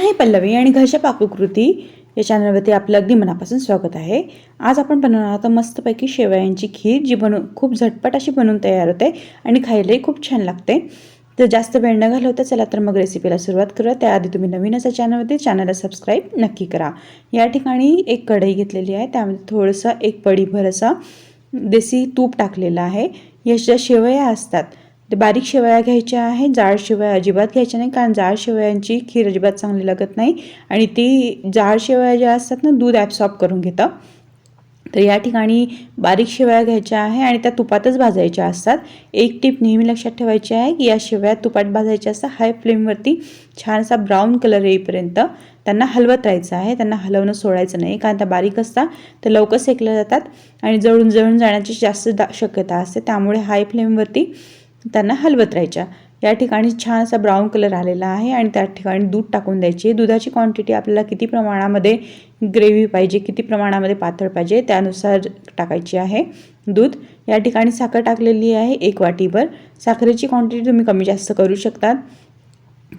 आहे पल्लवी आणि घरच्या पाककृती या चॅनलवरती आपलं अगदी मनापासून स्वागत आहे। आज आपण बनवणार आहोत मस्तपैकी शेवयांची खीर, जी खूप झटपट अशी बनवून तयार होते आणि खायलाही खूप छान लागते। तर जास्त वेळ न घालवता चला तर मग रेसिपीला सुरुवात करूया। त्याआधी तुम्ही नवीन असा चॅनलला सबस्क्राईब नक्की करा। या ठिकाणी एक कढई घेतलेली आहे, त्यामध्ये थोडंसं एक पडीभर असा देसी तूप टाकलेलं आहे। या ज्या शेवया असतात ते बारीक शेवया घ्यायच्या आहेत, जाड शेवया अजिबात घ्यायच्या नाही, कारण जाड शेवयांची खीर अजिबात चांगली लागत नाही आणि ती जाड शेवया ज्या असतात ना दूध ॲब्सॉर्ब करून घेतं। तर या ठिकाणी बारीक शेवया घ्यायच्या आहे आणि त्या तुपातच भाजायच्या असतात। एक टिप नेहमी लक्षात ठेवायची आहे की या शेवया तुपात भाजायच्या असतात। हाय फ्लेमवरती छानसा ब्राऊन कलर येईपर्यंत त्यांना हलवत राहायचं आहे, त्यांना हलवणं सोडायचं नाही, कारण त्या बारीक असतात तर लवकर सेकल्या जातात आणि जळून जाण्याची जास्त शक्यता असते। त्यामुळे हाय फ्लेमवरती त्यांना हलवत राहायच्या। या ठिकाणी छान असा ब्राऊन कलर आलेला आहे आणि त्या ठिकाणी दूध टाकून द्यायची। दुधाची क्वांटिटी आपल्याला किती प्रमाणामध्ये ग्रेव्ही पाहिजे, किती प्रमाणामध्ये पातळ पाहिजे त्यानुसार टाकायची आहे दूध। या ठिकाणी साखर टाकलेली आहे 1 वाटीभर। साखरेची क्वांटिटी तुम्ही कमी जास्त करू शकता,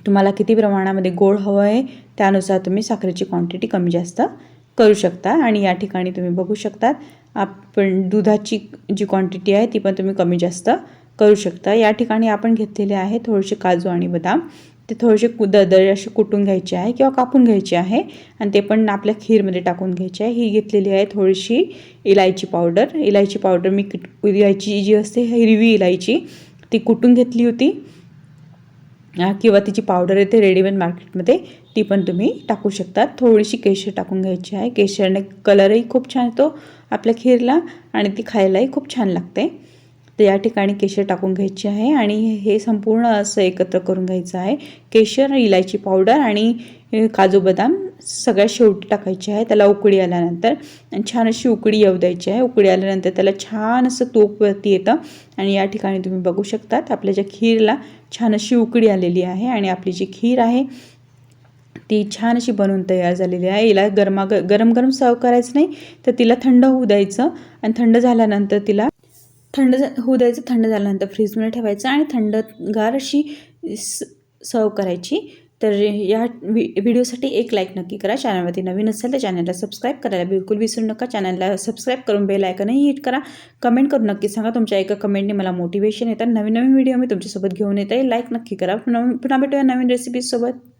तुम्हाला किती प्रमाणामध्ये गोड हवं आहे त्यानुसार तुम्ही साखरेची क्वांटिटी कमी जास्त करू शकता। आणि या ठिकाणी तुम्ही बघू शकता आपण दुधाची जी क्वांटिटी आहे ती पण तुम्ही कमी जास्त करू शकता। या ठिकाणी आपण घेतलेले आहे थोडेसे काजू आणि बदाम, ते थोडेसे दरदरे असे कुटून घ्यायचे आहे किंवा कापून घ्यायचे आहे आणि ते पण आपल्या खीरमध्ये टाकून घ्यायचे आहे। ही घेतलेली आहे थोडीशी इलायची पावडर। इलायची पावडर मी इलायची जी असते हिरवी इलायची ती कुटून घेतली होती, किंवा तिची पावडर येते रेडीमेड मार्केटमध्ये, ती पण तुम्ही टाकू शकता। थोडीशी केशर टाकून घ्यायची आहे, केशरने कलरही खूप छान येतो आपल्या खीरला आणि ती खायलाही खूप छान लागते। तर या ठिकाणी केशर टाकून घ्यायची आहे आणि हे संपूर्ण असं एकत्र करून घ्यायचं आहे। केशर, इलायची पावडर आणि काजू बदाम सगळ्यात शेवटी टाकायचे आहे। त्याला उकळी आल्यानंतर आणि छान अशी उकळी येऊ द्यायची आहे। उकळी आल्यानंतर त्याला छान असं तूप वरती येतं आणि या ठिकाणी तुम्ही बघू शकतात आपल्या ज्या खीरला छान अशी उकळी आलेली आहे आणि आपली जी खीर आहे ती छान अशी बनवून तयार झालेली आहे। हिला गरम सर्व करायचं नाही, तर तिला थंड होऊ द्यायचं आणि थंड झाल्यानंतर तिला थंड झाल्यानंतर फ्रीजमध्ये ठेवायचं आणि थंडगार अशी सर्व करायची। तर या व्हिडिओसाठी एक लाईक नक्की करा। चॅनलवरती नवीन असेल तर चॅनलला सबस्क्राईब करायला बिलकुल विसरू नका। चॅनलला सबस्क्राईब करून बेल आयकॉनही हिट करा। कमेंट करून नक्की सांगा, तुमच्या एका कमेंटने मला मोटिवेशन येतं, नवीन व्हिडिओ मी तुमच्यासोबत घेऊन येते। लाईक नक्की करा। पुन्हा भेटूया नवीन रेसिपीसोबत।